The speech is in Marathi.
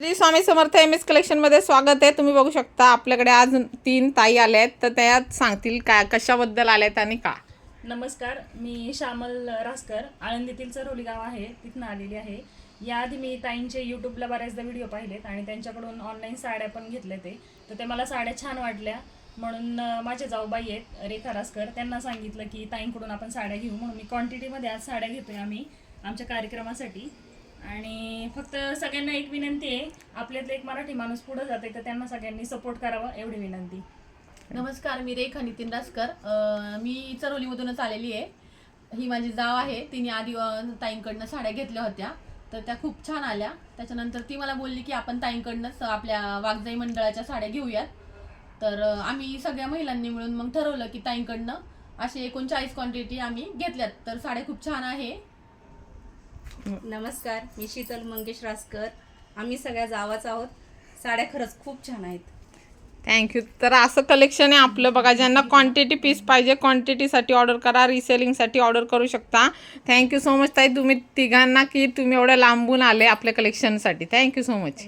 श्री स्वामी समर्थ एम.एस कलेक्शनमध्ये स्वागत आहे। तुम्ही बघू शकता आपल्याकडे आज 3 ताई आल्या आहेत, तर त्या सांगतील काय कशाबद्दल आल्यात आणि का। नमस्कार, मी श्यामल रासकर, आळंदीतील चरोली गाव आहे तिथून आलेली आहे। याआधी मी ताईंचे यूट्यूबला बऱ्याचदा व्हिडिओ पाहिलेत आणि त्यांच्याकडून ऑनलाईन साड्या पण घेतल्या तर ते मला साड्या छान वाटल्या, म्हणून माझे जाऊबाई आहेत रेखा रासकर, त्यांना सांगितलं की ताईंकडून आपण साड्या घेऊ, म्हणून मी क्वांटिटीमध्ये आज साड्या घेतोय आम्ही आमच्या कार्यक्रमासाठी। आणि फक्त सगळ्यांना एक विनंती आहे, आपल्यातलं एक मराठी माणूस पुढे जाते तर त्यांना सगळ्यांनी सपोर्ट करावा एवढी विनंती। नमस्कार, मी रेखा नितीन रासकर, मी चरोलीमधूनच आलेली आहे। ही माझी जाव आहे, तिने आधी ताईंकडनं साड्या घेतल्या होत्या तर त्या खूप छान आल्या। त्याच्यानंतर ती मला बोलली की आपण ताईंकडनंच आपल्या वाघजाई मंडळाच्या साड्या घेऊयात, तर आम्ही सगळ्या महिलांनी मिळून मग ठरवलं की ताईंकडनं असे 39 क्वांटिटी आम्ही घेतल्यात, तर साड्या खूप छान आहे। नमस्कार, मी शीतल मंगेश रासकर, आम्ही सगळ्या जावाच आहोत। साड्या खरंच खूप छान आहेत। थँक्यू। तर असं कलेक्शन आहे आपलं बघा, ज्यांना क्वांटिटी पीस पाहिजे क्वांटिटीसाठी ऑर्डर करा, रिसेलिंगसाठी ऑर्डर करू शकता। थँक्यू सो मच ताई तुम्ही तिघांना की तुम्ही एवढ्या लांबून आले आपल्या कलेक्शनसाठी। Thank you so much.